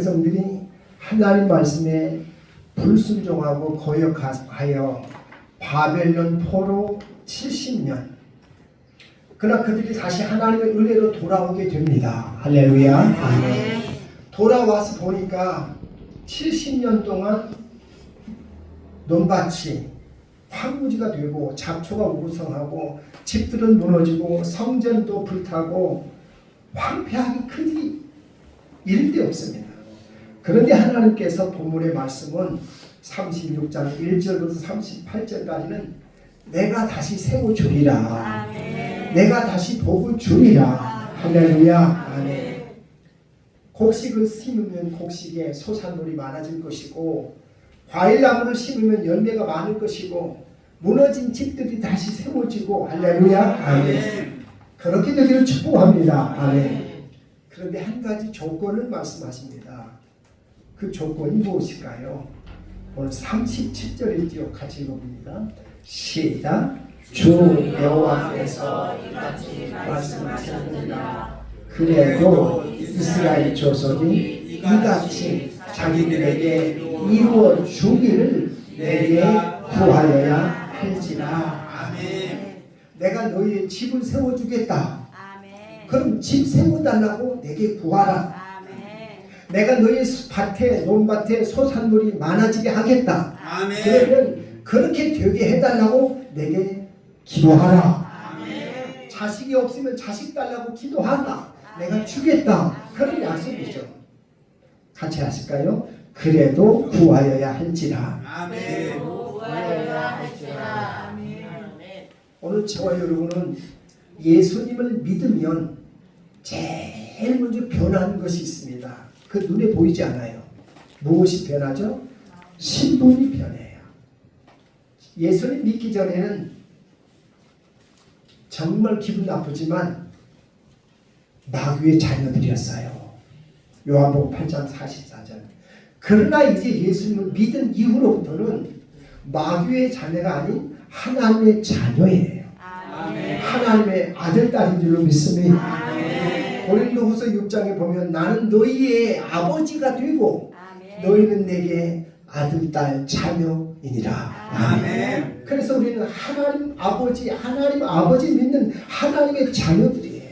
백성들이 하나님 말씀에 불순종하고 거역하여 바벨론 포로 70년. 그러나 그들이 다시 하나님의 은혜로 돌아오게 됩니다. 할렐루야. 아멘. 돌아와서 보니까 70년 동안 논밭이 황무지가 되고 잡초가 우성하고 집들은 무너지고 성전도 불타고 황폐하기 크디 이를 데 없습니다. 그런데 하나님께서 본문의 말씀은 36장 1절부터 38절까지는 내가 다시 세워주리라. 아멘. 내가 다시 복을 주리라. 할렐루야. 아멘. 곡식을 심으면 곡식에 소산물이 많아질 것이고 과일나무를 심으면 열매가 많을 것이고 무너진 집들이 다시 세워지고 할렐루야. 아멘. 그렇게 되기를 축복합니다. 아멘. 그런데 한 가지 조건을 말씀하십니다. 그 조건이 무엇일까요? 오늘 37절이지요. 같이 읽어봅니다. 시작. 주 여호와께서 이같이 말씀하셨느니라. 그래도 이스라엘 조선이 이같이 자기들에게 이루어 주기를 내게 구하여야 할지라. 아멘. 내가 너희의 집을 세워주겠다. 아멘. 그럼 집 세워달라고 내게 구하라. 아멘. 내가 너희 밭에 논밭에 소산물이 많아지게 하겠다. 아멘. 그러면 그렇게 되게 해달라고 내게 기도하라. 아멘. 자식이 없으면 자식 달라고 기도하라. 내가 주겠다. 그런 약속이죠. 같이 하실까요? 그래도 구하여야 할지라. 아멘. 구하여야 할지라. 아멘. 오늘 저와 여러분은 예수님을 믿으면 제일 먼저 변하는 것이 있습니다. 그 눈에 보이지 않아요. 무엇이 변하죠? 신분이 변해요. 예수님 믿기 전에는 정말 기분 나쁘지만 마귀의 자녀들이었어요. 요한복음 8장 44절. 그러나 이제 예수님을 믿은 이후로부터는 마귀의 자녀가 아닌 하나님의 자녀예요. 아멘. 하나님의 아들, 딸인 줄로 믿습니다. 고린도후서 6장에 보면 나는 너희의 아버지가 되고 아멘. 너희는 내게 아들, 딸, 자녀이니라. 아멘. 그래서 우리는 하나님 아버지 믿는 하나님의 자녀들이에요.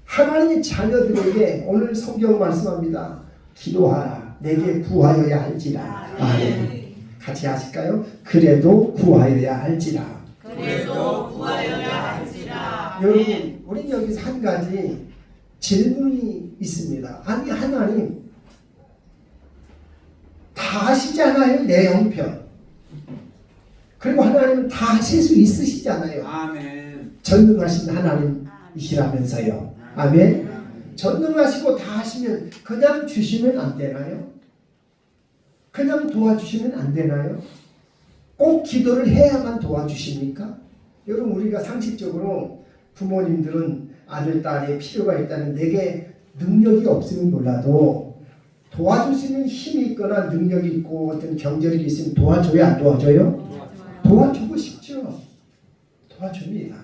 하나님의 자녀들에게 오늘 성경 말씀합니다. 기도하라. 내게 구하여야 할지라. 아멘. 같이 하실까요? 그래도 구하여야 할지라. 그래도 구하여야 할지라. 여러분, 우리 여기서 한 가지 질문이 있습니다. 아니 하나님 다 하시잖아요. 내 형편. 그리고 하나님은 다 하실 수 있으시잖아요. 아멘. 전능하신 하나님이시라면서요. 아멘. 전능하시고 다 하시면 그냥 주시면 안 되나요? 그냥 도와주시면 안 되나요? 꼭 기도를 해야만 도와주십니까? 여러분, 우리가 상식적으로 부모님들은 아들, 딸의 필요가 있다는 내게 능력이 없으면 몰라도 도와줄 수 있는 힘이 있거나 능력이 있고 어떤 경제력이 있으면 도와줘요? 안 도와줘요? 도와주고 싶죠. 도와줍니다.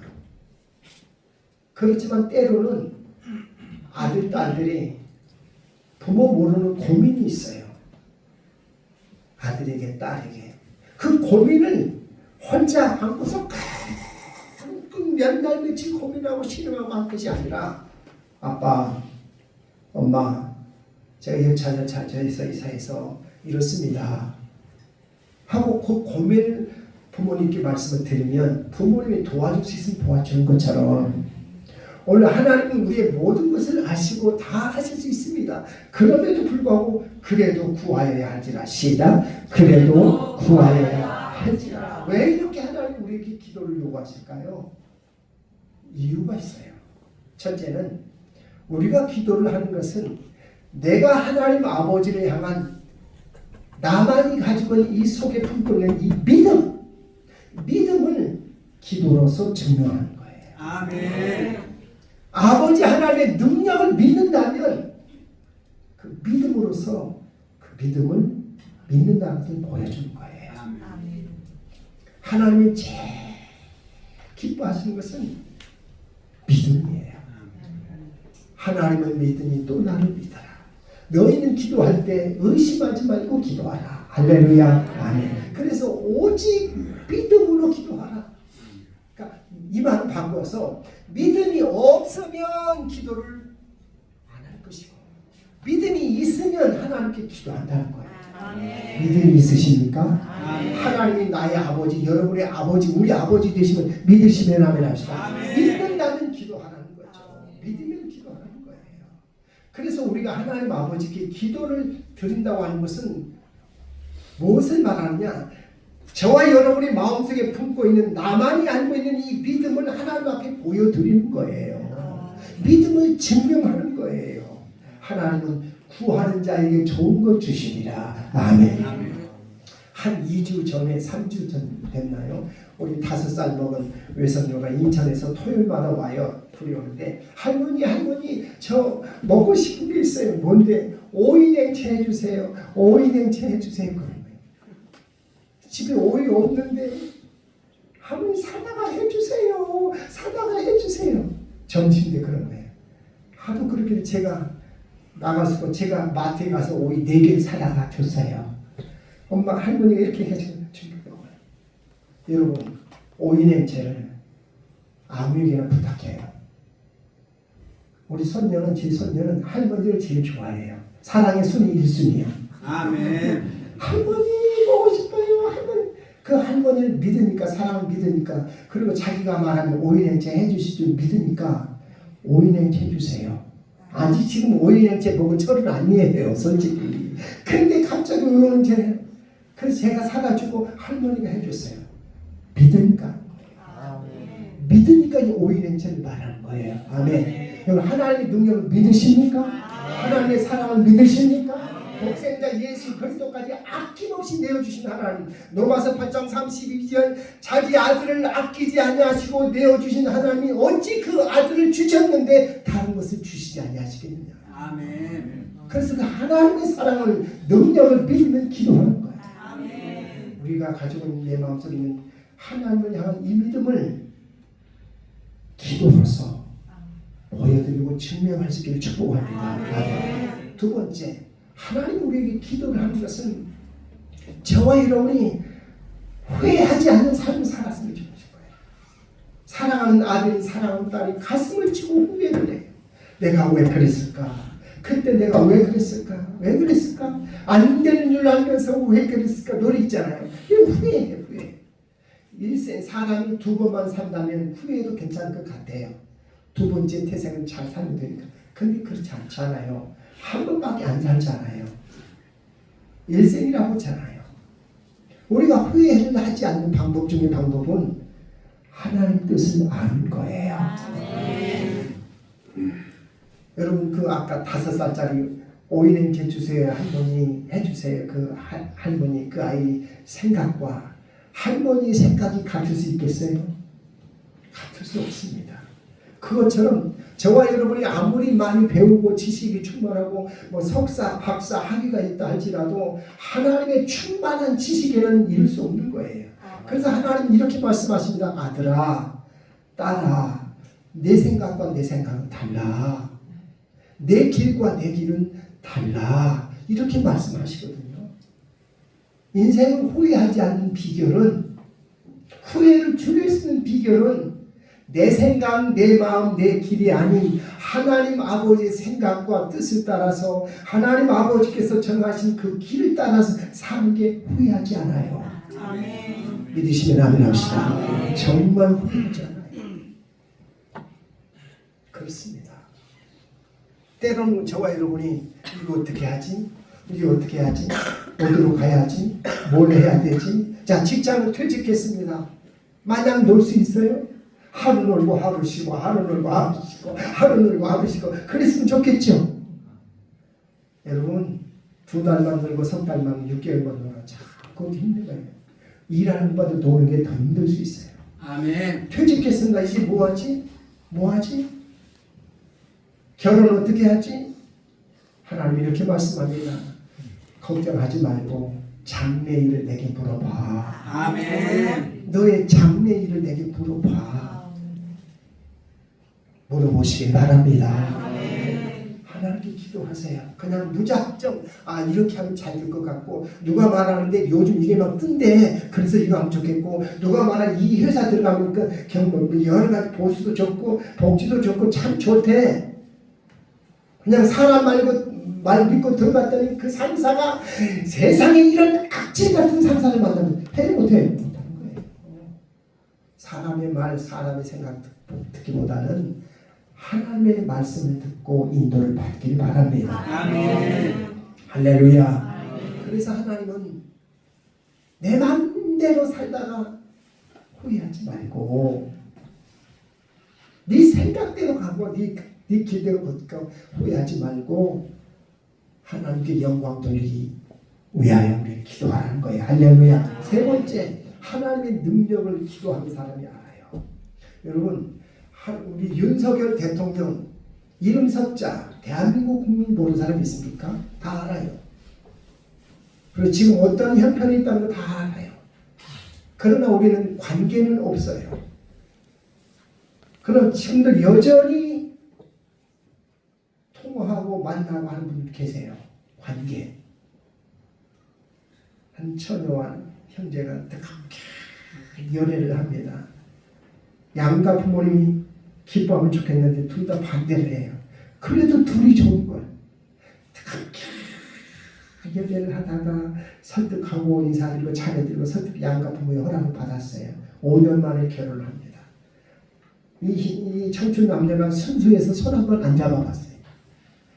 그렇지만 때로는 아들, 딸들이 부모 모르는 고민이 있어요. 아들에게, 딸에게. 그 고민을 혼자 안고서 몇 날 며칠 고민하고 신음하고 한 것이 아니라 아빠, 엄마, 제가 여차저차저에서 이사해서 이렇습니다 하고 그 고민을 부모님께 말씀을 드리면 부모님이 도와줄 수 있으면 도와주는 것처럼 오늘 하나님은 우리의 모든 것을 아시고 다 하실 수 있습니다. 그럼에도 불구하고 그래도 구하여야 할지라. 시작. 그래도 구하여야 할지라. 왜 이렇게 하나님 우리에게 기도를 요구하실까요? 이유가 있어요. 첫째는 우리가 기도를 하는 것은 내가 하나님 아버지를 향한 나만이 가지고 있는 이 속에 품고 있는 이 믿음을 기도로서 증명하는 거예요. 아멘. 아버지 하나님의 능력을 믿는다면 그 믿음으로서 그 믿음을 믿는다는 것을 보여주는 거예요. 아멘. 하나님이 제일 기뻐하시는 것은 믿음이에요. 하나님을 믿으니 또 나를 믿어라. 너희는 기도할 때 의심하지 말고 기도하라. 할렐루야. 아멘. 그래서 오직 믿음으로 기도하라. 그러니까 이 말을 바꿔서 믿음이 없으면 기도를 안 할 것이고 믿음이 있으면 하나님께 기도한다는 거예요. 믿음이 있으십니까? 하나님이 나의 아버지, 여러분의 아버지, 우리 아버지 되시면 믿으시면 아멘 합시다. 믿는다면 기도하라는 거죠. 믿으면 기도하라는 거예요. 그래서 우리가 하나님 아버지께 기도를 드린다고 하는 것은 무엇을 말하느냐? 저와 여러분이 마음속에 품고 있는, 나만이 알고 있는 이 믿음을 하나님 앞에 보여드리는 거예요. 믿음을 증명하는 거예요. 하나님은 구하는 자에게 좋은 것 주시니라. 아멘. 한 2주 전에 3주 전 됐나요? 우리 5살 먹은 외손녀가 인천에서 토요일마다 와요. 둘이 오는데 할머니 저 먹고 싶은 게 있어요. 뭔데? 오이냉채 해주세요. 오이냉채 해주세요. 그런 거예요. 집에 오이 없는데 할머니 사다가 해주세요. 사다가 해주세요. 점심때 그런 거예요. 하도 그렇게 제가 나가서 제가 마트에 가서 오이 4개 사다가 줬어요. 엄마 할머니가 이렇게 해주는 거예요. 여러분 오이냉채를 아무에게나 부탁해요. 우리 손녀는 제 손녀는 할머니를 제일 좋아해요. 사랑의 순위 1순위야. 아멘. 할머니 보고 싶어요. 할머니. 그 할머니를 믿으니까, 사랑을 믿으니까, 그리고 자기가 말하면 오이냉채 해주실 줄 믿으니까 오이냉채 해주세요. 아직 지금 오이냉채 보고 철은 아니에요, 솔직히. 근데 갑자기 오이냉채, 그래서 제가 사가지고 할머니가 해줬어요. 믿으니까. 믿으니까 이 오이냉채를 말하는 거예요. 아멘. 여러분 하나님의 능력을 믿으십니까? 하나님의 사랑을 믿으십니까? 독생자 예수 그리스도까지 아낌없이 내어주신 하나님, 로마서 8장 32절 자기 아들을 아끼지 아니하시고 내어주신 하나님이 어찌 그 아들을 주셨는데 다른 것을 주시지 아니하시겠느냐. 아멘. 그래서 그 하나님의 사랑을, 능력을 믿으면 기도하는 거예요. 아멘. 우리가 가지고 있는 내 마음속에 있는 하나님을 향한 이 믿음을 기도로서 보여드리고 증명할 수 있기를 축복합니다. 두 번째, 하나님 우리에게 기도를 하는 것은 저와 여러분이 후회하지 않는 삶을 살았으면 좋으신 거예요. 사랑하는 아들이, 사랑하는 딸이 가슴을 치고 후회를 해요. 내가 왜 그랬을까? 그때 내가 왜 그랬을까? 왜 그랬을까? 안 되는 줄 알면서 왜 그랬을까? 노래 있잖아요. 후회해, 후회. 일생 사람이 2번만 산다면 후회해도 괜찮을 것 같아요. 2번째 태생은 잘 살면 되니까. 근데 그렇지 않잖아요. 한 번밖에 안 살잖아요. 일생이라고 하잖아요. 우리가 후회를 하지 않는 방법 중에 방법은 하나님 뜻을 아는 거예요. 여러분 그 아까 5살짜리 오이냉채 주세요 할머니 해주세요. 그 할머니 그 아이 생각과 할머니의 생각이 같을 수 있겠어요? 같을 수 없습니다. 그것처럼 저와 여러분이 아무리 많이 배우고 지식이 충만하고 뭐 석사, 박사, 학위가 있다 할지라도 하나님의 충만한 지식에는 이룰 수 없는 거예요. 그래서 하나님 이렇게 말씀하십니다. 아들아, 딸아, 내 생각과 내 생각은 달라. 내 길과 내 길은 달라. 이렇게 말씀하시거든요. 인생을 후회하지 않는 비결은, 후회를 줄일 수 있는 비결은 내 생각, 내 마음, 내 길이 아닌 하나님 아버지의 생각과 뜻을 따라서 하나님 아버지께서 정하신 그 길을 따라서 사는 게 후회하지 않아요. 아멘. 믿으시면 아멘 합시다. 아멘. 정말 후회하지 않아요. 그렇습니다. 때로는 저와 여러분이 이거 어떻게 하지? 이거 어떻게 하지? 어디로 가야지? 뭘 해야 되지? 자, 직장을 퇴직했습니다. 마냥 놀 수 있어요? 하루 놀고 하루 쉬고 하루 놀고 하루 쉬고 하루 놀고 하루 쉬고 그랬으면 좋겠죠. 여러분 2달만 놀고 3달만 6개월만 놀아 자꾸 힘든 거예요. 일하는 것보다 노는 게 더 힘들 수 있어요. 아멘. 퇴직했습니다. 이제 뭐하지? 뭐하지? 결혼 어떻게 하지? 하나님 이렇게 말씀합니다. 걱정하지 말고 장래 일을 내게 물어봐. 아멘. 너의 장래 일을 내게 물어봐. 물어보시기 바랍니다. 하나님께 기도하세요. 그냥 무작정 이렇게 하면 잘 될 것 같고, 누가 말하는데 요즘 이게 막 뜬대, 그래서 이거 하면 좋겠고, 누가 말하는 이 회사 들어가니까 여러 가지 보수도 좋고 복지도 좋고 참 좋대. 그냥 사람 말 믿고 들어갔더니 그 상사가 세상에 이런 악질 같은 상사를 만나면 해를 못하는 거예요. 사람의 말, 사람의 생각 듣기보다는 하나님의 말씀을 듣고 인도를 받길 바랍니다. 아멘. 할렐루야. 그래서 하나님은 내 마음대로 살다가 후회하지 말고, 네 생각대로 가고 네 길대로 걷고 후회하지 말고 하나님께 영광 돌리기 위하여 우리 기도하는 거예요. 할렐루야. 세 번째, 하나님의 능력을 기도하는 사람이 알아요. 여러분, 우리 윤석열 대통령 이름 석자 대한민국 국민 모르는 사람 있습니까? 다 알아요. 그리고 지금 어떤 형편이 있다는 거 다 알아요. 그러나 우리는 관계는 없어요. 그럼 지금도 여전히 통화하고 만나고 하는 분들 계세요. 관계. 한 처녀와 형제가 뜨겁게 연애를 합니다. 양가 부모님이 기뻐하면 좋겠는데 둘 다 반대를 해요. 그래도 둘이 좋은 걸. 뜨겁게 연애를 하다가 설득하고 인사드리고 차려드리고 양가 부모의 허락을 받았어요. 5년 만에 결혼을 합니다. 이 청춘 남녀가 순수해서 손 한 번 안 잡아봤어요.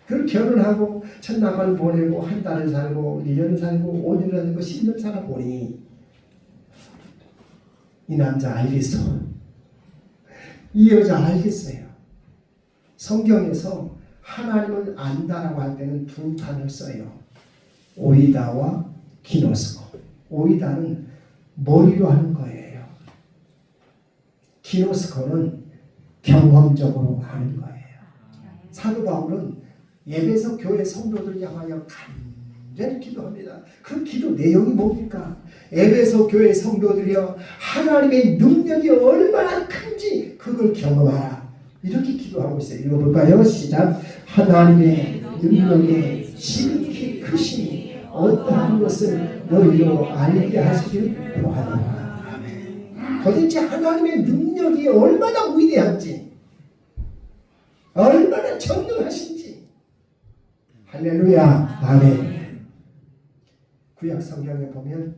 그걸 결혼하고 첫남을 보내고 한 달을 살고 1년을 살고 5년을 살고 10년 살아보니 이 남자 알겠어. 이 여자 알겠어요. 성경에서 하나님을 안다라고 할 때는 두 단어를 써요. 오이다와 기노스코. 오이다는 머리로 하는 거예요. 기노스코는 경험적으로 하는 거예요. 사도 바울은 에베소 교회 성도들을 향하여 간절히 기도합니다. 그 기도 내용이 뭡니까? 에베소 교회 성도들이여 하나님의 능력이 얼마나 큰지 그걸 경험하라. 이렇게 기도하고 있어요. 읽어볼까요? 시작. 하나님의 능력의 지극히 크심이 어떠한 것을 너희로 알게 하시길 구하노라. 도대체 하나님의 능력이 얼마나 위대한지, 얼마나 전능하신지. 할렐루야. 아멘. 구약 성경에 보면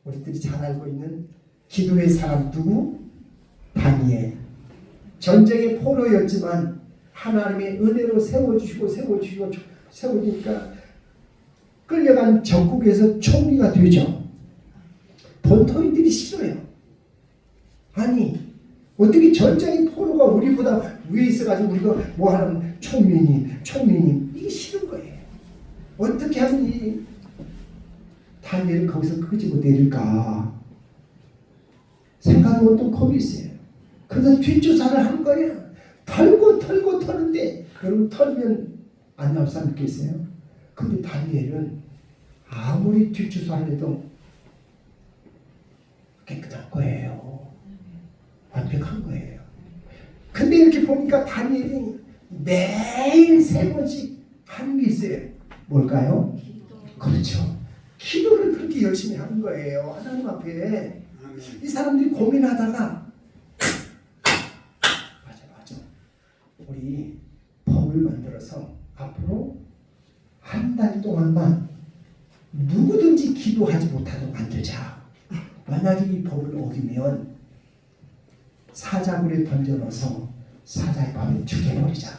우리들이 잘 알고 있는 기도의 사람 누구? 다니엘. 전쟁의 포로였지만 하나님의 은혜로 세워주니까 끌려간 적국에서 총리가 되죠. 본토인들이 싫어요. 아니 어떻게 전쟁의 포로가 우리보다 위에 있어가지고 우리가 뭐하는 총리님 이게 싫은 거예요. 어떻게 하면 이 다니엘을 거기서 끄집어 내릴까 생각하고 또 겁이 있어요. 그래서 뒷조사를 한 거예요. 털고 터는데 여러분 털면 안 나올 사람 있겠어요? 근데 다니엘은 아무리 뒷조사를 해도 깨끗한 거예요. 완벽한 거예요. 근데 이렇게 보니까 다니엘이 매일 3번씩 하는 게 있어요. 뭘까요? 그렇죠. 기도를 그렇게 열심히 하는 거예요. 하나님 앞에. 이 사람들이 고민하다가 맞아. 우리 법을 만들어서 앞으로 한 달 동안만 누구든지 기도하지 못하도록 만들자. 만약에 이 법을 어기면 사자굴에 던져넣어서 사자의 밥에 죽여버리자.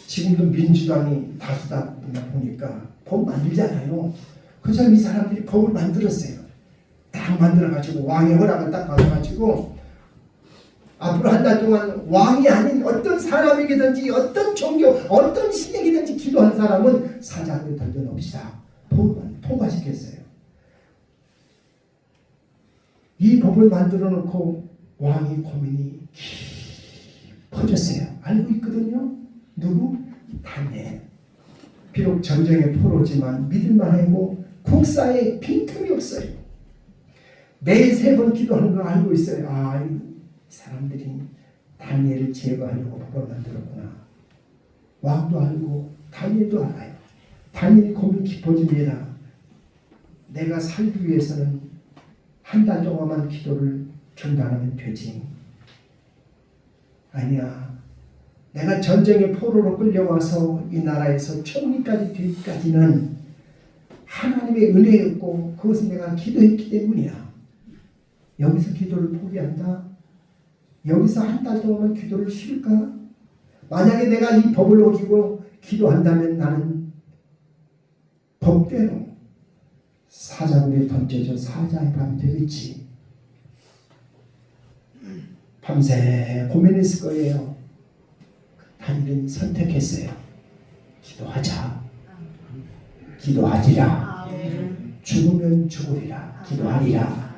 지금도 민주당이 다수다 보니까 법 만들잖아요. 그래서 이 사람들이 법을 만들었어요. 딱 만들어가지고 왕의 허락을 딱 받아가지고 앞으로 한 달 동안 왕이 아닌 어떤 사람에게든지 어떤 종교 어떤 신에게든지 기도한 사람은 사자굴에 던져넣읍시다. 법을 통과시켰어요. 이 법을 만들어 놓고 왕의 고민이 깊어졌어요. 알고 있거든요. 누구? 다니엘. 비록 전쟁의 포로지만 믿을만하고 국사에 빈틈이 없어요. 매일 3번 기도하는 거 알고 있어요. 이 사람들이 다니엘을 제거하려고 법을 만들었구나. 왕도 알고 다니엘도 알아요. 다니엘이 고민 깊어집니다. 내가 살기 위해서는 한 달 동안만 기도를 중단하면 되지. 아니야. 내가 전쟁의 포로로 끌려와서 이 나라에서 총리까지 되기까지는 하나님의 은혜였고 그것은 내가 기도했기 때문이야. 여기서 기도를 포기한다? 여기서 한 달 동안 기도를 쉴까? 만약에 내가 이 법을 어기고 기도한다면 나는 법대로 사자굴에 던져져 사자의 밤이 되겠지. 밤새 고민했을 거예요. 다니엘은 선택했어요. 기도하자. 기도하리라. 죽으면 죽으리라. 기도하리라.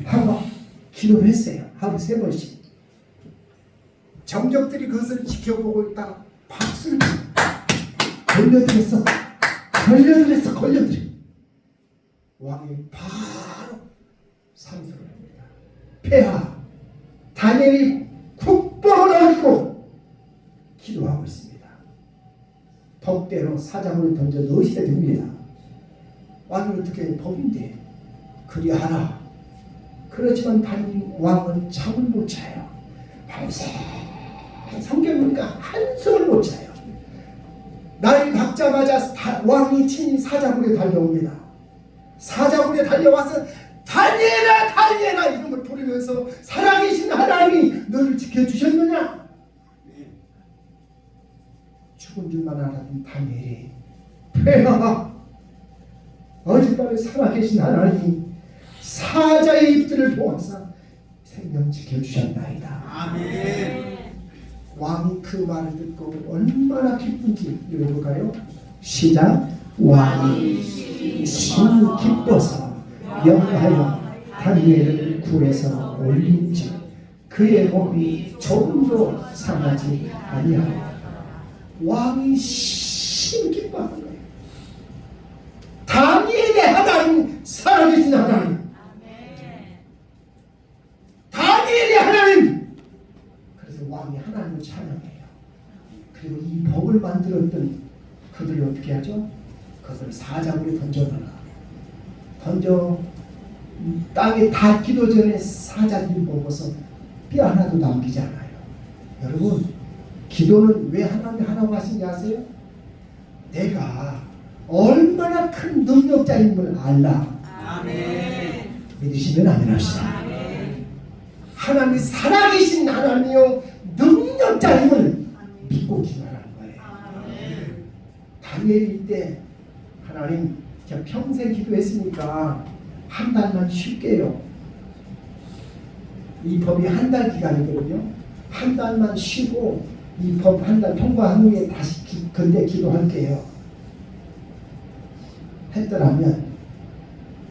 하고 기도를 했어요. 하루 3번씩. 정적들이 그것을 지켜보고 있다가 박수를 걸려들었어. 걸려들어. 왕이 바로 상소를 합니다. 폐하 다니엘이 국법을 어기고 기도하고 있습니다. 법대로 사자굴에 던져 넣으시게 됩니다. 왕이 어떻게 법인데 그리하라. 그렇지만 왕은 잠을 못 자요. 밤새 성경 보니까 한숨을 못 자요. 날이 밝자마자 왕이 친히 사자굴에 달려옵니다. 사자굴에 달려와서 다니엘아 이름을 부르면서 살아계신 하나님이 너를 지켜주셨느냐? 죽은 줄만 알았던 다니엘이 폐하 어젯밤에 살아계신 하나님이 사자의 입들을 보아서 생명 지켜주셨나이다. 아멘. 왕이 그 말을 듣고 얼마나 기쁜지 읽어볼까요? 시작. 왕이 심히 기뻐서 명하여 다니엘을 굴에서 올린즉 그의 몸이 조금도 상하지 아니하고 왕이 심히 기뻐하는 거예요. 다니엘의 하나님, 살아계신 하나님, 다니엘의 하나님. 그래서 왕이 하나님을 찬양해요. 그리고 이 법을 만들었던 그들이 어떻게 하죠? 그것을 사자굴에 던져 땅에 닿기도 전에 사자들이 먹어서 뼈 하나도 남기지 않아요. 여러분, 기도는 왜 하나님 하라고 하신지 아세요? 내가 얼마나 큰 능력자인 걸 알라. 아멘. 믿으시면 아멘 합시다. 하나님이 살아계신 하나님이요 능력자임을 믿고 기도하라는 거예요. 다니엘이 이때 하나님 제가 평생 기도했으니까 한 달만 쉴게요. 이 법이 한 달 기간이거든요. 한 달만 쉬고 이 법 한 달 통과한 후에 다시 그때 기도할게요. 했더라면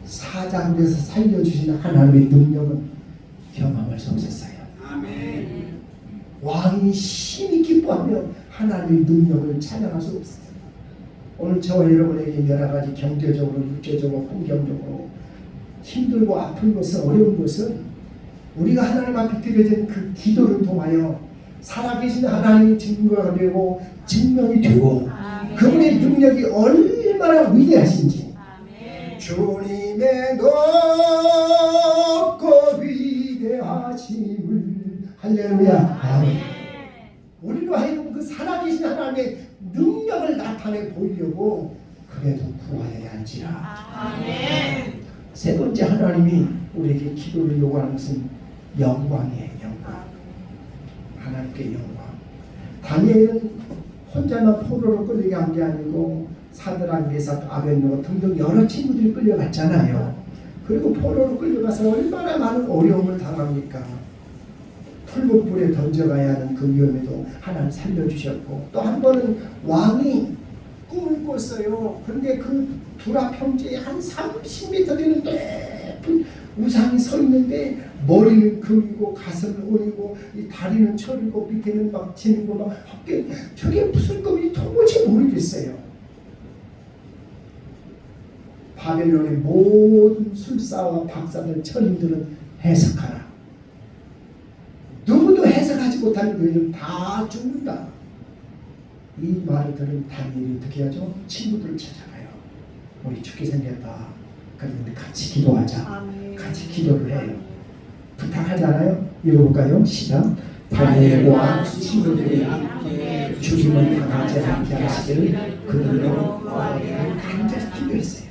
사자굴에서 살려주시는 하나님의 능력은 경험할 수 없었어요. 아멘. 왕이 심히 기뻐하며 하나님의 능력을 찬양할 수 없었어요. 오늘 저와 여러분에게 여러 가지 경제적으로, 육체적으로, 환경적으로 힘들고 아픈 것은, 어려운 것은 우리가 하나님 앞에 드려진 그 기도를 통하여 살아계신 하나님이 증거가 되고 증명이 되고 그분의 능력이 얼마나 위대하신지 주님의 높고 위대하심을 할렐루야. 아멘. 우리로 하여금 그 살아계신 하나님의 능력을 나타내 보이려고 그래도 구하여야 할지라. 아멘. 세 번째, 하나님이 우리에게 기도를 요구하는 것은 영광이에요. 영광. 하나님께 영광. 다니엘은 혼자만 포로로 끌리게 한 게 아니고 사드락, 메삭, 아벳네고 등등 여러 친구들이 끌려갔잖아요. 그리고 포로로 끌려가서 얼마나 많은 어려움을 당합니까? 풀무불에 던져가야 하는 그 위험에도 하나님 살려주셨고, 또 한 번은 왕이 꿈을 꿨어요. 그런데 그 두라 평지에 한 30m 되는 높은 우상이 서 있는데 머리는 금이고 가슴은 은이고 이 다리는 철이고 밑에는 막 지는 거막 헛게, 저게 무슨 꿈인지 도무지 모르겠어요. 바벨론의 모든 술사와 박사들, 철인들은 해석하라. 누구도 해석하지 못하는 너희는 다 죽는다. 이 말을 들은 다니엘이 어떻게 하죠? 친구들을 찾아가요. 우리 죽게 생겼다. 그런데 같이 기도하자. 같이 기도를 해요. 부탁하잖아요. 읽어볼까요? 시작. 다니엘과 친구들이 함께 죽임을 당하지 않게 하시기를 그들로 구하기를 간절히 기도했어요.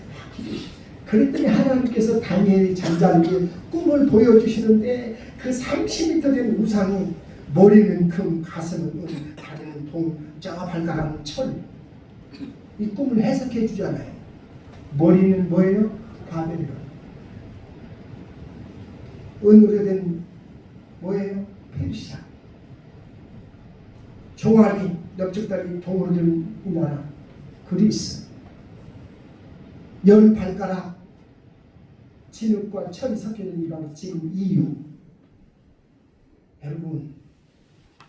그랬더니 하나님께서 다니엘이 잠자리에 꿈을 보여주시는데 그 30m 된 우상이 머리는 금, 가슴은 은, 다리는 동, 저 발가락은 철. 이 꿈을 해석해 주잖아요. 머리는 뭐예요? 바벨론. 은으로 된 뭐예요? 페르시아. 종아리, 넓적다리 동으로 된 이 나라 그리스. 열 발가락 진흙과 철이 섞여있는 이 방이 지금 EU. 여러분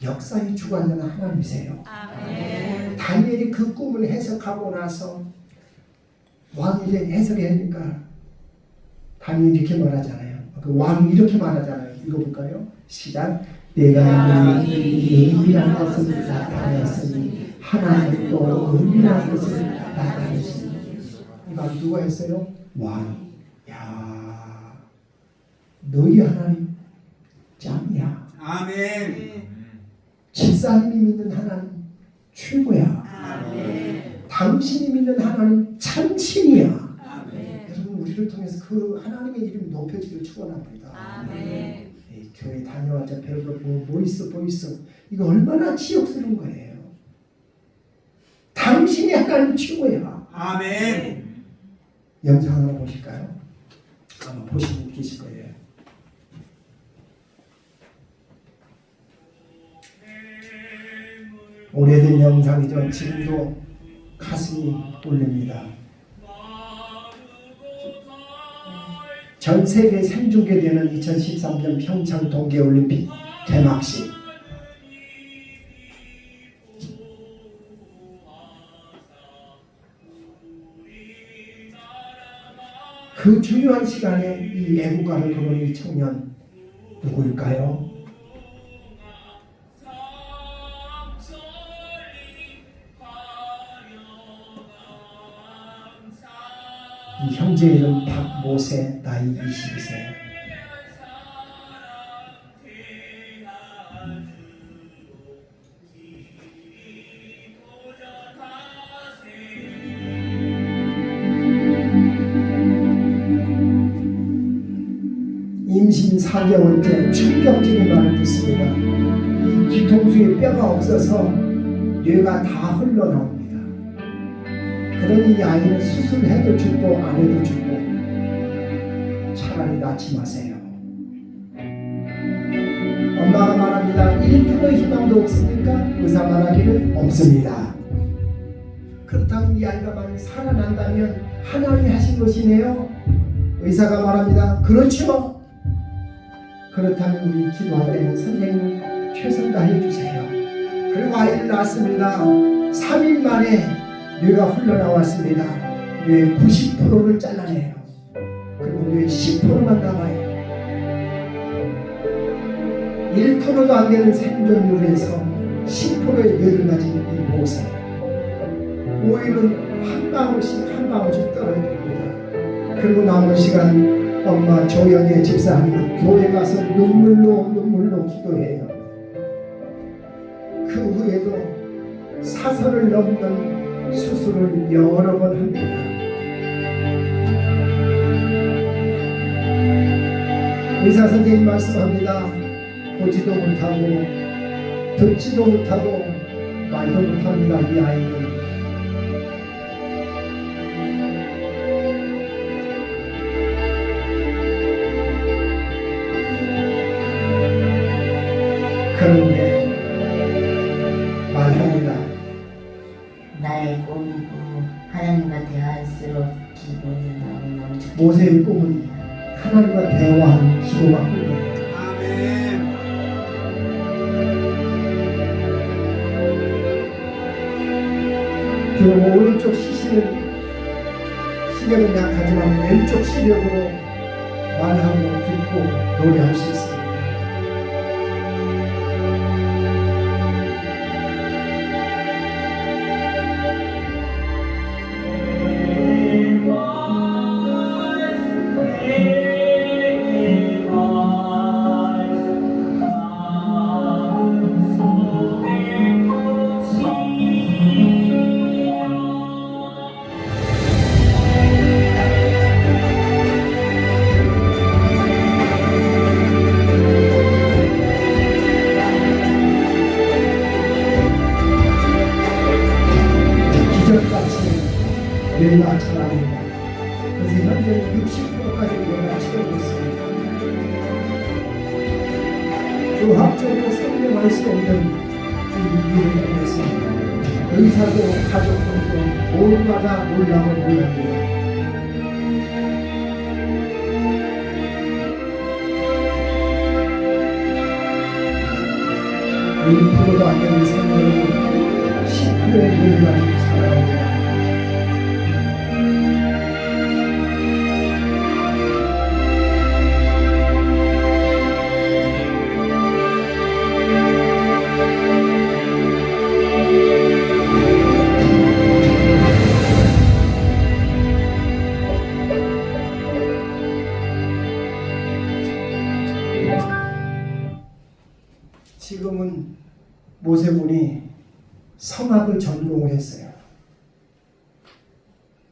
역사의 주관자는 하나님이세요. 아멘. 다니엘이 그 꿈을 해석하고 나서 왕이 해석하니까 다니엘이 이렇게 말하잖아요. 그 왕이 이렇게 말하잖아요. 읽어볼까요? 시작. 내가 너희의 은밀한 것을 나타냈으니 하나님도 은밀한 것을 나타내시니. 이 말 누가 했어요? 왕. 야, 너희 하나님 짱이야. 아멘. 집사님이 믿는 하나님 최고야. 아멘. 당신이 믿는 하나님 참신이야. 아멘. 여러분 우리를 통해서 그 하나님의 이름이 높여지기를 축원합니다. 아멘. 교회 다녀와자 별거 뭐 있어 이거 얼마나 치욕스러운 거예요. 당신이 하나님 최고야. 아멘. 영상 하나 보실까요? 아마 보시고 계실 거예요. 오래된 영상이지만 지금도 가슴이 울립니다. 전 세계 생중계되는 2013년 평창 동계올림픽 개막식. 그 중요한 시간에 이 애국가를 부르는 이 청년 누구일까요? 이 형제 이름 박모세, 나이 22세. 임신 4개월째 충격적인 말을 듣습니다. 이 뒤통수에 뼈가 없어서 뇌가 다 흘러나옵니다. 그러니 이 아이는 수술해도 죽고 안 해도 죽고 차라리 낳지 마세요. 엄마가 말합니다. 1% 희망도 없습니까? 의사 말하기를 없습니다. 그렇다면 이 아이가 만약 살아난다면 하나님이 하신 것이네요. 의사가 말합니다. 그렇죠. 그렇다면 우리 기도할 때는 선생님 최선 다해 주세요. 그리고 아이를 낳았습니다. 3일 만에 뇌가 흘러나왔습니다. 뇌 90%를 잘라내요. 그리고 뇌 10%만 남아요. 1%도 안 되는 생존율에서 10%의 뇌를 가진 이 모세. 오일은 한 방울씩 한 방울씩 떨어집니다. 그리고 남은 시간 엄마 조연의 집사님은 교회 가서 눈물로 기도해요. 그 후에도 사선을 넘는 수술을 여러 번 합니다. 의사 선생님 말씀합니다. 보지도 못하고 듣지도 못하고 말도 못합니다. 이 아이는. 그런데 말합니다. 나의 꿈이고 하나님과 대화할수록 기분이 너무너무 좋게 모세의 꿈은 하나님과 대화하는 기도가 꿈이에요. 아멘. 비록 오른쪽 시력은 약하지만 왼쪽 시력으로 말하고 듣고 노래할 수 있습니다. 뇌가 자랍니다. 그래서 현재 60%까지 뇌가 치료되고 있습니다. 의학적으로 설명할 수 없는 이 일을 통해서 의사도 가족들도 모두가 다 놀라고 놀랍니다. 일프로도 안 되는 생명은 10%의 뇌를 가지고 살아갑니다. 지금은 모세군이 성악을 전공을 했어요.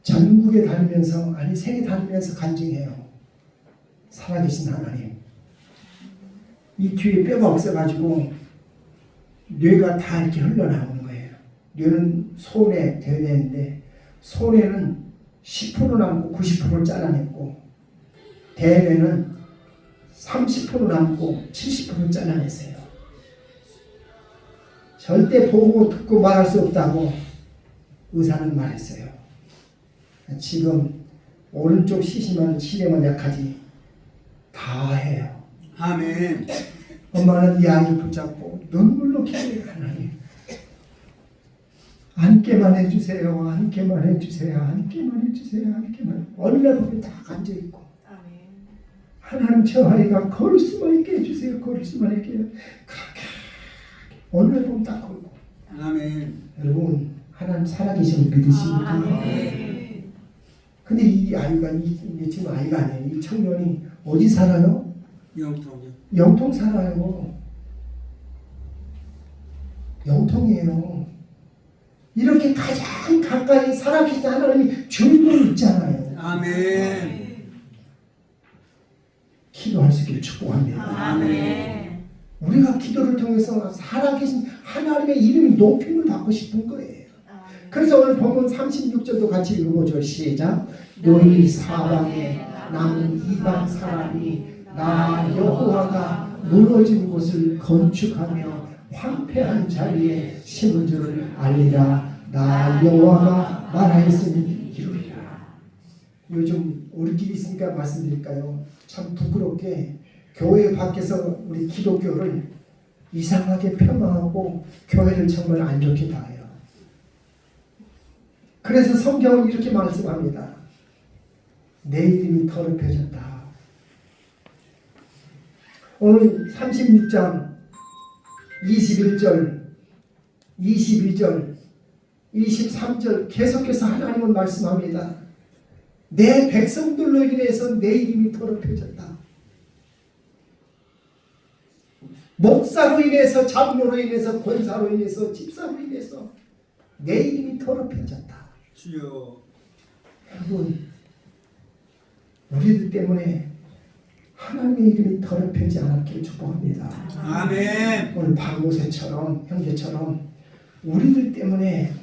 전국에 다니면서 아니 세계 다니면서 간증해요. 살아계신 하나님. 이 뒤에 뼈가 없어가지고 뇌가 다 이렇게 흘러나오는 거예요. 뇌는 손에 대뇌인데 손에는 10% 남고 90%를 잘라냈고 대뇌는 30% 남고 70% 잘라냈어요. 절대 보고 듣고 말할 수 없다고 의사는 말했어요. 지금 오른쪽 시시만 시력만 약하지 다 해요. 아멘. 엄마는 이 아이를 붙잡고 눈물로 기도해요. 하나님 앉게만 해주세요. 앉게만 해주세요. 앉게만 해주세요. 앉게만. 어느 날 보면 다 앉아있고 하나님 저 아이가 걸을 수만 있게 해주세요. 걸을 수만 있게. 어느 날 보면 딱 걸고. 아멘. 여러분 하나님 살아계신 걸 믿으십니까? 근데 이 아이가 이 지금 아이가 아니에요. 이 청년이 어디 살아요? 영통이요. 영통 살아요. 영통이에요. 이렇게 가장 가까이 살아계신 하나님이 주인공이 있잖아요. 아멘. 기도할 수 있기를 축복합니다. 아멘. 우리가 기도를 통해서 살아계신 하나님의 이름이 높임을 받고 싶은 거예요. 그래서 오늘 본문 36절도 같이 읽어보죠. 시작. 너희 사방에 남은 이방 사람이 나 여호와가 무너진 곳을 건축하며 황폐한 자리에 심은 줄을 알리라. 나 여호와가 말하였으니 이루리라. 요즘 우리끼리 있으니까 말씀드릴까요? 참 부끄럽게 교회 밖에서 우리 기독교를 이상하게 폄하하고 교회를 정말 안 좋게 봐요. 그래서 성경은 이렇게 말씀합니다. 내 이름이 더럽혀졌다. 오늘 36장 21절 22절 23절 계속해서 하나님은 말씀합니다. 내 백성들로 인해서 내 이름이 더럽혀졌다. 목사로 인해서 장로로 인해서 권사로 인해서 집사로 인해서 내 이름이 더럽혀졌다. 주여. 여러분 우리들 때문에 하나님의 이름이 더럽혀지지 않았기를 축복합니다. 아멘. 오늘 박모세처럼 형제처럼 우리들 때문에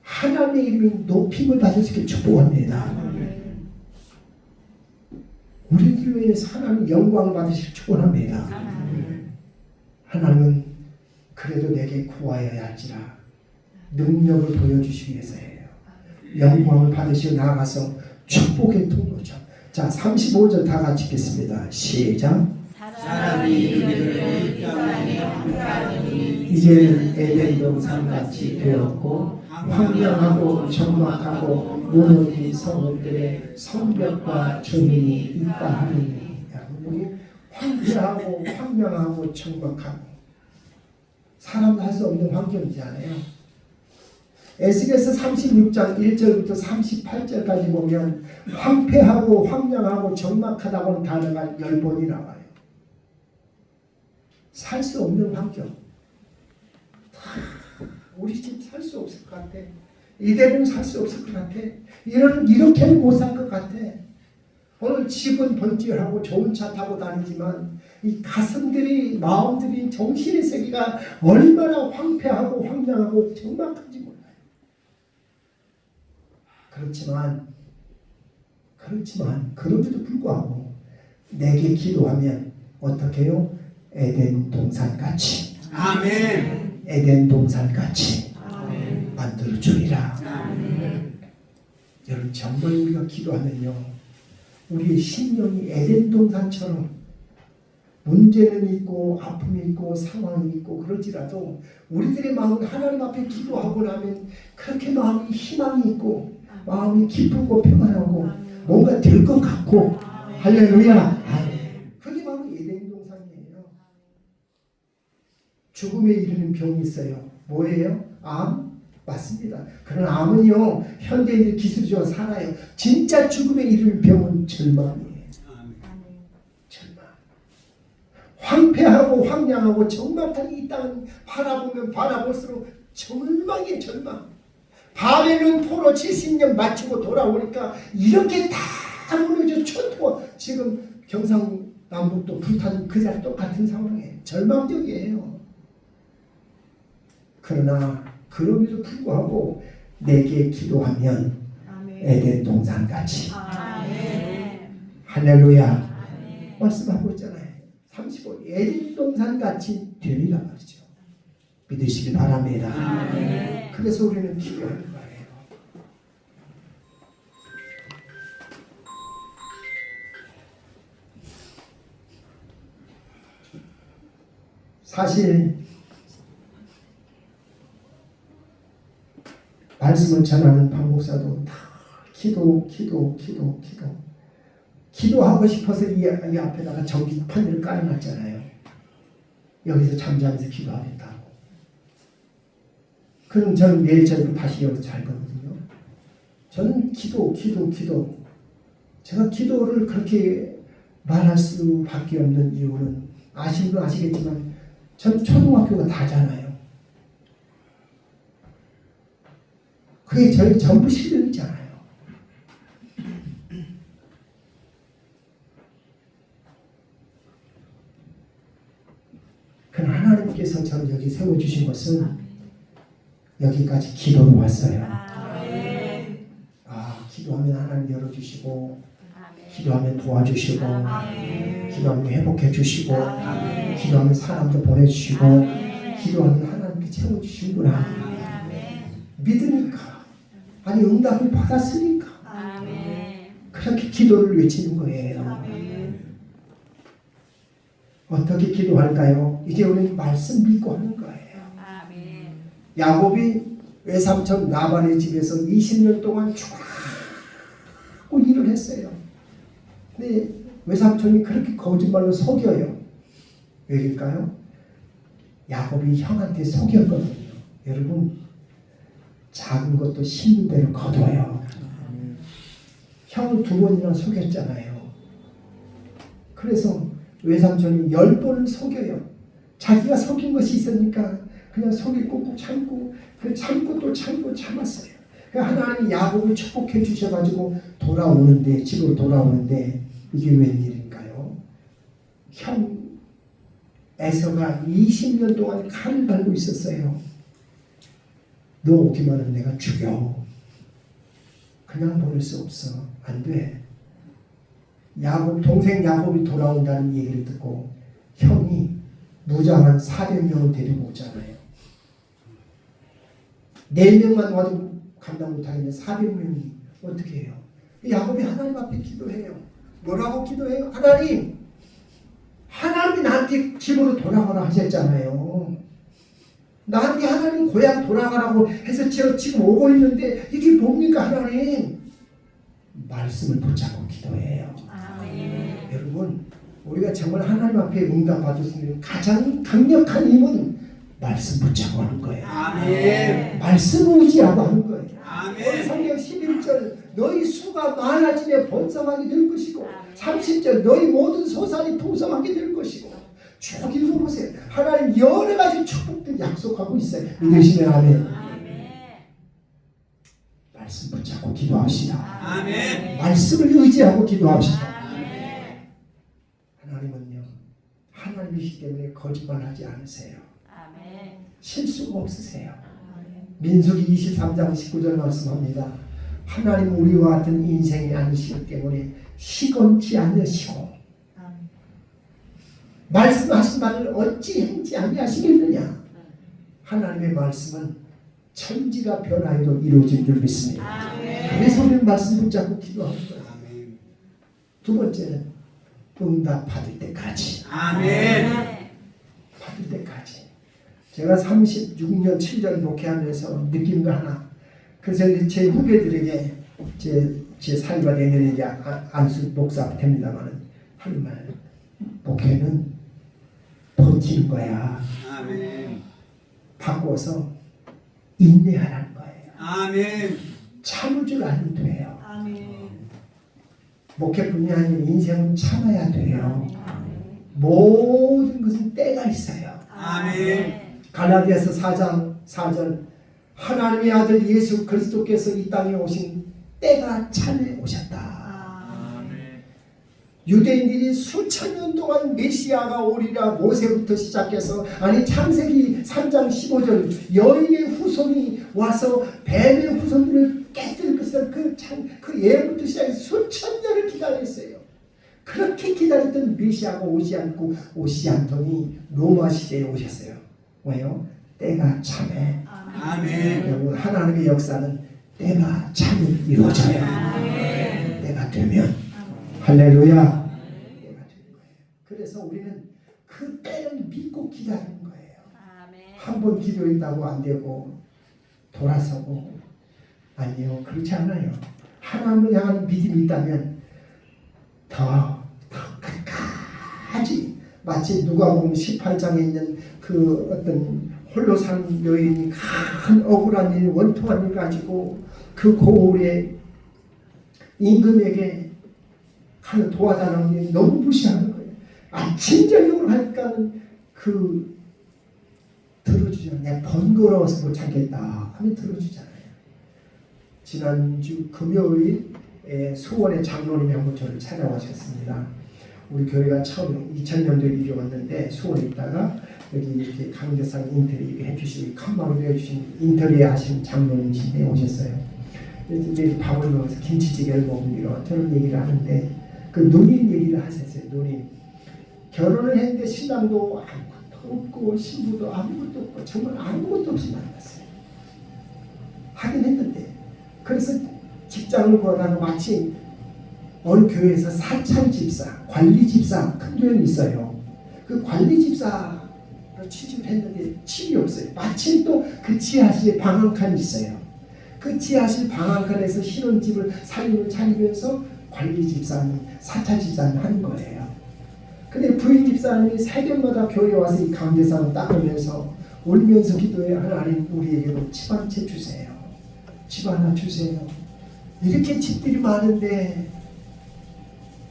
하나님의 이름이 높임을 받을 수 있게 축복합니다. 우리들로 인해서 하나님 영광 받으시길 축복합니다. 하나님은 그래도 내게 구하여야 할지라 능력을 보여주시기 위해서예요. 영광을 받으시고 나아가서 축복의 통로죠. 자 35절 다 같이 읽겠습니다. 시작. 사람이 이르기를 이 땅에 황폐하더니 이제는 에덴 동산같이 되었고 황량하고 적막하고 무너진 성읍들의 성벽과 주민이 있다 하리니. 여러분 황폐하고 황량하고 적막하고 사람도 할 수 없는 환경이잖아요. 에스겔서 36장 1절부터 38절까지 보면 황폐하고 황량하고 적막하다고는 단어가 10번이 나와요. 살 수 없는 환경. 우리 집 살 수 없을 것 같아. 이대로는 살 수 없을 것 같아. 이렇게는 못 살 것 같아. 오늘 집은 번지하고 좋은 차 타고 다니지만 이 가슴들이 마음들이 정신의 세계가 얼마나 황폐하고 황량하고 적막한지 몰라요. 그렇지만 그렇지만 그럼에도 불구하고 내게 기도하면 어떻게 해요? 에덴 동산같이 아멘. 에덴 동산같이 만들어주리라. 여러분 정말 우리가 기도하면요 우리의 심령이 에덴 동산처럼 문제는 있고 아픔이 있고 상황이 있고 그럴지라도 우리들의 마음은 하나님 앞에 기도하고 나면 그렇게 마음이 희망이 있고 마음이 기쁘고 평안하고 뭔가 될 것 같고 할렐루야. 그게 바로 에덴 동산이에요. 죽음에 이르는 병이 있어요. 뭐예요? 암? 맞습니다. 그러나 암은요 현대인들 기술적으로 살아요. 진짜 죽음에 이르는 병은 절망이에요. 절망. 황폐하고 황량하고 정막한 이 땅은 바라보면 바라볼수록 절망이에요. 절망. 바벨론 포로 70년 마치고 돌아오니까 이렇게 다 무너져 초토 지금 경상남북도 불탄 그 자리 똑같은 상황이에요. 절망적이에요. 그러나 그럼에도 불구하고 내게 기도하면 에덴 동산같이 할렐루야 말씀하고 있잖아요. 35 에덴 동산같이 되리라 말이죠. 믿으시기 바랍니다. 그래서 우리는 기도하는 거예요. 사실 말씀을 전하는 박목사도 다 기도하고 싶어서 이 앞에다가 전기판을 깔아놨잖아요. 여기서 잠자면서 기도하겠다고. 그럼 저는 내일 저녁 다시 여기서 잘 거거든요. 저는 기도. 제가 기도를 그렇게 말할 수밖에 없는 이유는 아시는 분 아시겠지만 전 초등학교가 다잖아요. 그게 저희 전부 실력이잖아요. 그러나 하나님께서 저를 여기 세워주신 것은 여기까지 기도로 왔어요. 기도하면 하나님 열어주시고 기도하면 도와주시고 기도하면 회복해 주시고 기도하면 사람도 보내주시고 기도하면 하나님께 채워주시구나 믿으니까 아니 응답을 받았으니까 그렇게 기도를 외치는 거예요. 어떻게 기도할까요? 이제 우리는 말씀 믿고 하는 거예요. 야곱이 외삼촌 라반의 집에서 20년 동안 죽고 일을 했어요. 근데 외삼촌이 그렇게 거짓말로 속여요. 왜일까요? 야곱이 형한테 속였거든요. 여러분 작은 것도 심는 대로 거둬요. 형을 2번이나 속였잖아요. 그래서 외삼촌이 10번을 속여요. 자기가 속인 것이 있으니까 그냥 속이 꾹꾹 참고 참고 또 참고 참았어요. 하나님이 야곱을 축복해 주셔가지고 집으로 돌아오는데 이게 웬일인가요? 형 에서가 20년 동안 칼을 달고 있었어요. 너 오기만 하면 내가 죽여. 그냥 보낼 수 없어. 안 돼. 동생 야곱이 돌아온다는 얘기를 듣고 형이 무장한 400명을 데리고 오잖아요. 4명만 와도 감당 못하겠는데 400명이 어떻게 해요? 야곱이 하나님 앞에 기도해요. 뭐라고 기도해요? 하나님이 나한테 집으로 돌아가라 하셨잖아요. 나한테 하나님 고향 돌아가라고 해서 지금 오고 있는데 이게 뭡니까 하나님? 말씀을 붙잡고 기도해요. 여러분 우리가 정말 하나님 앞에 응답 받을 수 있는 가장 강력한 힘은 말씀 붙잡고 하는 거예요. 말씀 의지하고 하는 거예요. 오늘 성경 11절 너희 수가 많아지며 번성하게 될 것이고 30절 너희 모든 소산이 풍성하게 될 것이고 쭉 읽어보세요. 하나님 여러 가지 축복들 약속하고 있어요. 믿으시면 아멘. 말씀 붙잡고 기도합시다. 말씀을 의지하고 기도합시다. 하나님은요 하나님이시기 때문에 거짓말하지 않으세요. 실수가 없으세요. 민수기 23장 19절 말씀합니다. 하나님 우리와 같은 인생이 아니시기 때문에 시건치 않으시고 말씀하신 말을 어찌 행치 아니하시겠느냐. 하나님의 말씀은 천지가 변화해도 이루어질 줄 믿습니다. 그래서 우리는 말씀 붙잡고 기도하는 거예요. 아멘. 두 번째는 응답 받을 때까지. 아멘. 받을 때까지. 제가 36년 7년 목회하면서 느낀 거 하나. 그래서 제 후배들에게 제 사위가 내년에 이제 안수 목사 됩니다만은 하는 말. 목회는 버티는 거야. 아멘. 바꿔서 인내하라는 거예요. 아멘. 참을 줄 알면 돼요. 아멘. 목회뿐이 아니라 인생은 참아야 돼요. 모든 것은 때가 있어요. 아멘. 갈라디아서 4장 4절 하나님의 아들 예수 그리스도께서 이 땅에 오신 때가 참에 오셨다. 유대인들이 수천 년 동안 메시아가 오리라 모세부터 시작해서 아니 창세기 3장 15절 여인의 후손이 와서 뱀의 후손들을 깨뜨릴 것을 그 예언부터 시작해 수천 년을 기다렸어요. 그렇게 기다렸던 메시아가 오지 않더니 로마 시대에 오셨어요. 왜요? 때가 참에. 아멘. 여러분 하나님의 역사는 때가 참에 이루어져요. 때가 되면 할렐루야. 때가 되는 거예요. 그래서 우리는 그 때를 믿고 기다리는 거예요. 한 번 기도했다고 안 되고 돌아서고 아니요. 그렇지 않아요. 하나님을 향한 믿음이 있다면 더 끝까지 마치 누가복음 18장에 있는 그 어떤 홀로 사는 여인이 큰 억울한 일 원통한 일 가지고 그 고울에 임금에게 하는 도와달라는 게 너무 무시하는 거예요. 아침 저녁으로 하니까는 들어주잖아요. 내가 번거로워서 못 참겠다 하면 들어주잖아요. 지난주 금요일에 수원의 장로님이 한번 저를 찾아와셨습니다. 우리 교회가 처음 2000년도에 이리 왔는데 수원에 있다가 여기 이렇게 강대상 인터뷰 해주시고 칸막으로 해주신 인터뷰 하신 장로님이신데 오셨어요. 이제 밥을 먹어서 김치찌개를 먹으러 저런 얘기를 하는데 그 누님 얘기를 하셨어요. 누님 결혼을 했는데 신랑도 아무것도 없고 신부도 아무것도 없고 정말 아무것도 없이 만났어요. 하긴 했는데 그래서 직장을 구하다가 마침 어느 교회에서 사찰 집사, 관리 집사 큰 교회는 있어요. 그 관리 집사로 취직을 했는데 집이 없어요. 마침 또 그 지하실에 방 한 칸이 있어요. 그 지하실 방 한 칸에서 신혼집을 살림을 차리면서 관리 집사님, 사찰 집사님 하는 거예요. 근데 부인 집사님이 새벽마다 교회에 와서 이 강대상을 닦으면서 울면서 기도해요. 하나님 우리에게도 집 한 채 주세요. 집 하나 주세요. 이렇게 집들이 많은데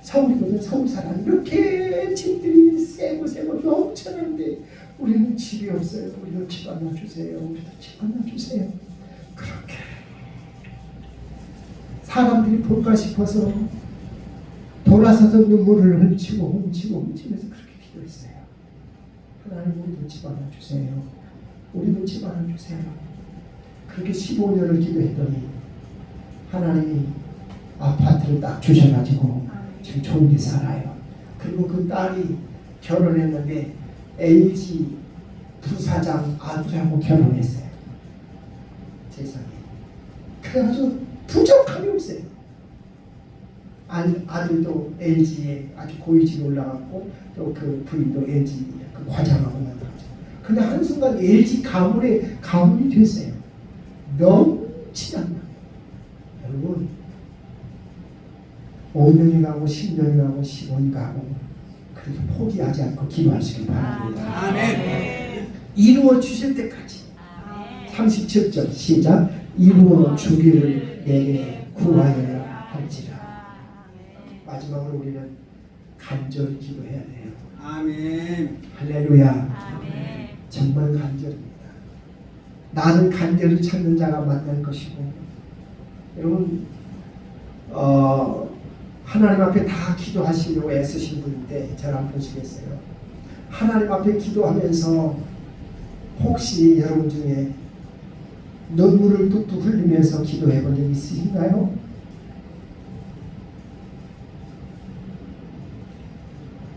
서울이거든. 서울 사람 이렇게 집들이 세고 넘쳐나는데 우리는 집이 없어요. 우리도 집 하나 주세요. 우리도 집 하나 주세요. 그렇게 사람들이 볼까 싶어서 돌아서서 눈물을 훔치면서 그렇게 기도했어요. 하나님 우리도 집 하나 주세요. 우리도 집 하나 주세요. 그렇게 15년을 기도했더니 하나님이 아파트를 딱 주셔가지고 지금 좋은 데 살아요. 그리고 그 딸이 결혼했는데 LG 부사장 아들하고 결혼했어요. 세상에. 그래가지고 부족함이 없어요. 아들도 LG에 아주 고위직에 올라갔고 또 그 부인도 LG 그 과장하고 만나죠. 근데 한순간 LG 가문이 됐어요. 넘치지 않나. 여러분 5년이 가고 10년이 가고 15년이 가고 그래도 포기하지 않고 기도하시길 바랍니다. 아멘. 이루어 주실 때까지. 37절 시작. 이루어 주기를 내게 구하여야 할지라. 마지막으로 우리는 간절히 기도해야 돼요. 아멘. 할렐루야. 정말 간절입니다. 나는 간절히 찾는 자가 만날 것이고 여러분 하나님 앞에 다 기도하시려고 애쓰신 분인데 저를 한번 보시겠어요? 하나님 앞에 기도하면서 혹시 여러분 중에 눈물을 뚝뚝 흘리면서 기도해 본 적 있으신가요?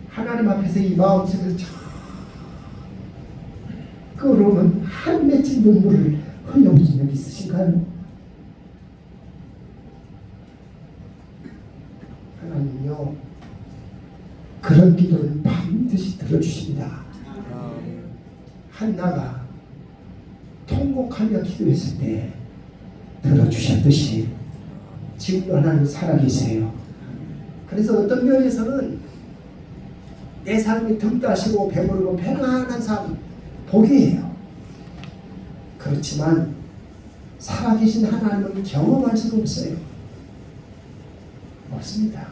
하나님 앞에서 이 마음속에서 끓어오는 한 맺힌 눈물을 흘려보신 적 있으신가요? 하나님요, 그런 기도를 반드시 들어주십니다. 한나가 통곡하며 기도했을 때 들어주셨듯이 지금도 하나님 살아계세요. 그래서 어떤 면에서는 내 삶이 듬다시고 배부르고 평안한 삶 복이에요. 그렇지만 살아계신 하나님을 경험할 수는 없어요. 없습니다.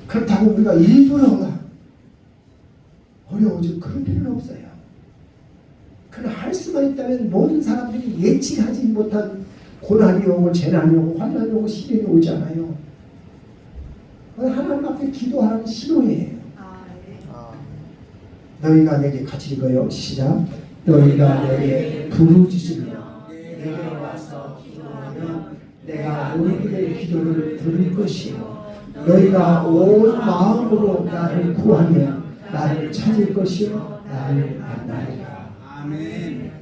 그렇다고 우리가 일부러 어려워질 그런 필요는 없어요. 그러나 할 수만 있다면 모든 사람들이 예측하지 못한 고난이 오고 재난이 오고 환난이 오고 시련이 오잖아요. 하나님 앞에 기도하는 신호예요. 너희가 내게 같이 읽어요. 시작. 너희가 내게 부르짖으며 내게 와서 기도하면 내가 너희들의 기도를 들을 것이요 너희가 온 마음으로 나를 구하며 나를 찾을 것이요 나를 만나리라. 아멘.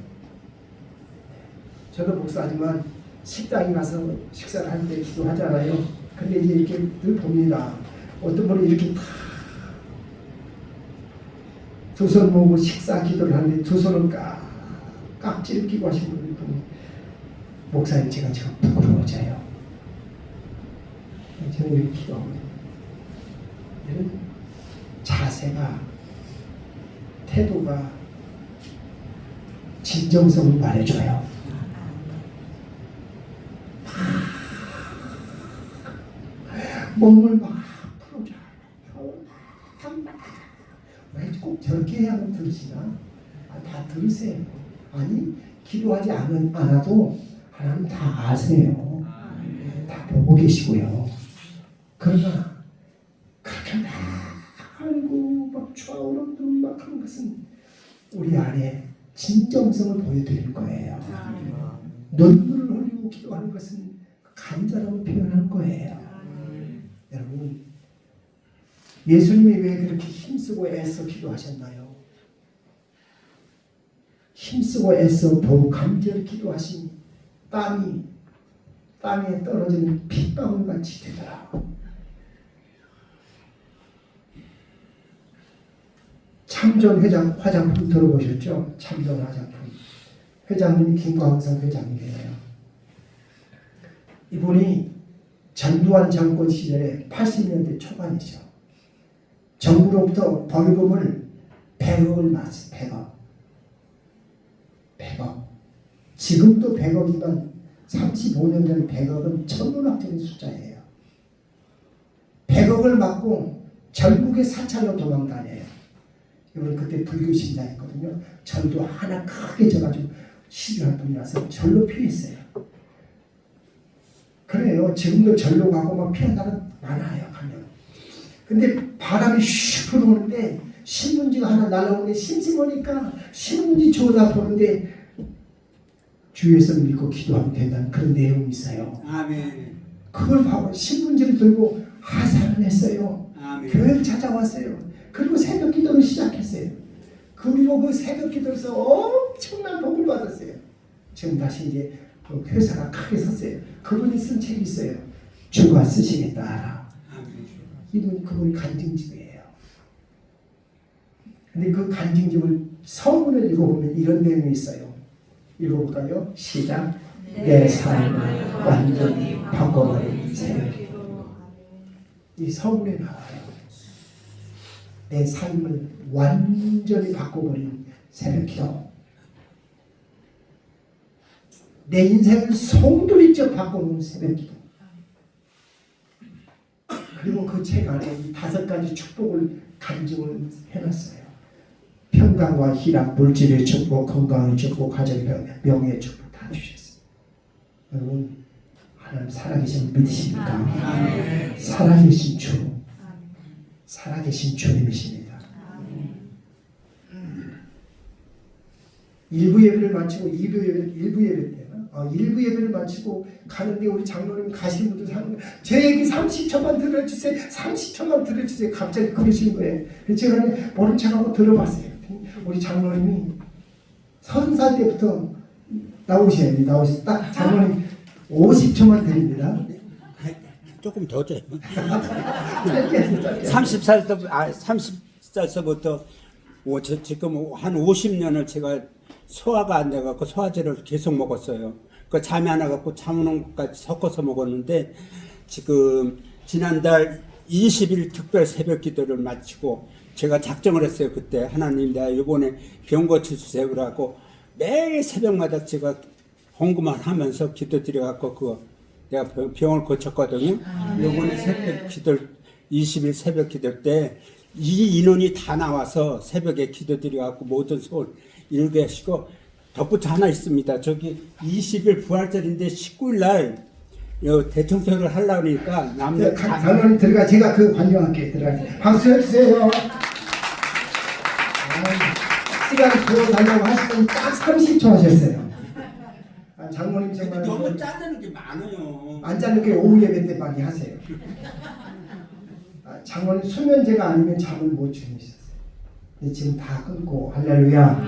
저도 목사지만 식당에 가서 식사를 하는데 기도하잖아요. 근데 이제 이렇게 늘 봅니다. 어떤 분이 이렇게 다 두 손 모으고 식사 기도를 하는데 두 손을 깍지를 끼고 하시는 분이 목사님 제가 지금 부끄러워져요. 저는 이렇게 기도하거든요. 이런 자세가 태도가 진정성을 말해줘요. 몸을 막 풀어줘. 왜 꼭 저렇게 해야 하면 들으시나? 다 들으세요. 아니 기도하지 않아도 하나님 다 아세요. 다 보고 계시고요. 그러나 그렇게 막 알고 막 좌우로 막 하는 것은 우리 안에 진정성을 보여드릴 거예요. 눈물을 흘리고 기도하는 것은 간절함을 표현하는 거예요. 여러분, 예수님이 왜 그렇게 힘쓰고 애써 기도하셨나요? 힘쓰고 애써 더욱 간절히 기도하신 땀이 땅에 떨어지는 핏방울같이 되더라. 참전 화장품 들어보셨죠? 참전 화장품. 회장님이 김광석 회장님이에요. 이분이 전두환 정권 시절에 80년대 초반이죠. 정부로부터 벌금을 100억을 받았어요. 100억. 지금도 100억이면 35년 전 100억은 천문학적인 숫자예요. 100억을 받고 전국의 사찰로 도망다녀요. 이분 그때 불교 신자였거든요. 절도 하나 크게 져가지고 시주한 분이라서 절로 피했어요. 그래요. 지금도 절로 가고 막 피한 사람 많아요. 가면. 근데 바람이 슉 불어오는데 신문지가 하나 날아오는데 심심하니까 신문지 주워다 보는데 주위에서 믿고 기도하면 된다는 그런 내용이 있어요. 아멘. 그걸 보고 신문지를 들고 하산을 했어요. 아멘. 교회를 찾아왔어요. 그리고 새벽 기도를 시작했어요. 그리고 그 새벽 기도에서 엄청난 복을 받았어요. 지금 다시 이제 그 회사가 크게 섰어요. 그분이 쓴 책이 있어요. 주가 쓰시겠다 알아. 그분이 간증집이에요. 근데 그 간증집을 서문을 읽어보면 이런 내용이 있어요. 읽어볼까요? 시작. 내 삶을 완전히 바꿔버린 새벽기도. 이 서문에 나와요. 내 삶을 완전히 바꿔버린 새벽기도. 내 인생을 송두리째 바꿔놓은 새벽기도. 그리고 그 책 안에 5가지 축복을 간증을 해놨어요. 평강과 희락, 물질의 축복, 건강의 축복, 가정의 명예의 축복 다 주셨어요. 여러분, 하나님 살아계신 믿으십니까? 아멘. 살아계신 주, 살아계신 주님이십니다. 일부 예배를 마치고 1부 예배 때나 1부 예배를 마치고 가는데 우리 장로님 가시는 분들 사는 거예요. 제 얘기 30초만 들어주세요. 30초만 들어주세요. 갑자기 그러시는 거예요. 그래서 제가 모른 척하고 들어봤어요. 우리 장로님이 30살 때부터 나오셔요. 딱 장로님 50초만 드립니다. 조금 더 줘요. 짧게 하세요. 짧게. 30살서부터 지금 한 50년을 제가 소화가 안 돼갖고 소화제를 계속 먹었어요. 그 잠이 안 와갖고 잠오는 것까지 섞어서 먹었는데 지금 지난달 20일 특별 새벽 기도를 마치고 제가 작정을 했어요. 그때 하나님 내가 이번에 병 고쳐주세요 그러고 매일 새벽마다 제가 헌금을 하면서 기도 드려갖고 내가 병을 고쳤거든요. 이번에 새벽 기도 20일 새벽 기도 때 이 인원이 다 나와서 새벽에 기도 드려갖고 모든 소원 이루게 하시고 덧붙여 하나 있습니다. 저기 20일 부활절인데 19일 날 대청소를 하려고 하니까 남녀 다 장로님 들어가 제가 그 관여할게 들어가 박수 해주세요. 시간 더 달라고 하시더니 딱 30초 하셨어요. 장모님 정말 너무 짜는 게 많아요. 안 자는 게 오후 예배 때 많이 하세요. 장모님 수면제가 아니면 잠을 못 주무셨어요. 근데 지금 다 끊고 할렐루야.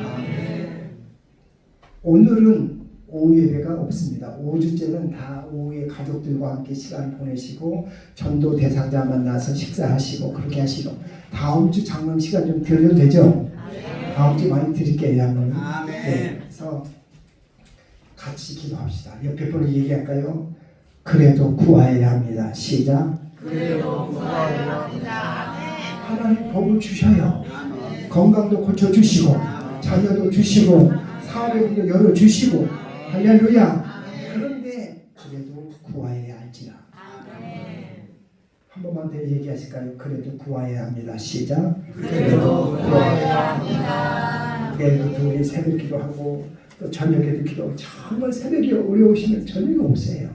오늘은 오후 예배가 없습니다. 5주째는 다 오후에 가족들과 함께 시간 보내시고 전도 대상자 만나서 식사하시고 그렇게 하시고 다음 주 장로님 시간 좀 드려도 되죠? 다음 주 많이 드릴게요. 한번. 네, 그래서 같이 기도합시다. 옆에 분을 얘기할까요? 그래도 구하여야 합니다. 시작. 그래도 구하여야 합니다. 하나님 복을 주셔요. 건강도 고쳐주시고 자녀도 주시고 사업의 문도 열어주시고 할렐루야. 그런데 그래도 구하여야 할지라. 한 번만 더 얘기하실까요? 그래도 구하여야 합니다. 시작. 그래도 구하여야 합니다. 내일부터 우리 새벽 기도하고 또 저녁에도 기도하고 정말 새벽이 어려우시면 저녁에 오세요.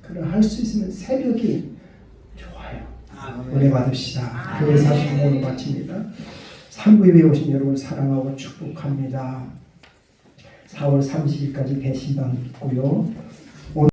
그럼 할 수 있으면 새벽이 좋아요. 은혜 받읍시다. 교회 사실 오늘 마칩니다. 3부에 오신 여러분 사랑하고 축복합니다. 4월 30일까지 배신방 있고요.